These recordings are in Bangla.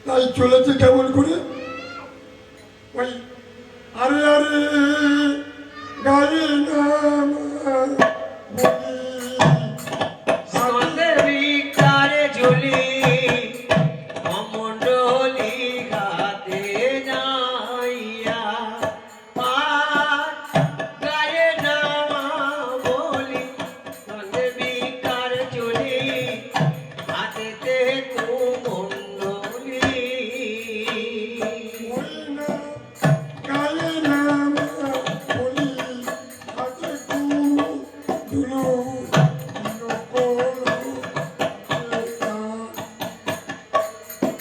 তাই চলেছে কেমন করে ওই আরে আরে গায়ে নাম সন্দেবিকারে ঝুলি অমণ্ডলী ঘাতে যাইয়া পার গায়ে নামা বলি সন্দেবিকার ঝুলি হাতেতে কুমণ্ডলী গায়ে নাম বলি হাতে ধুলো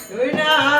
তুই না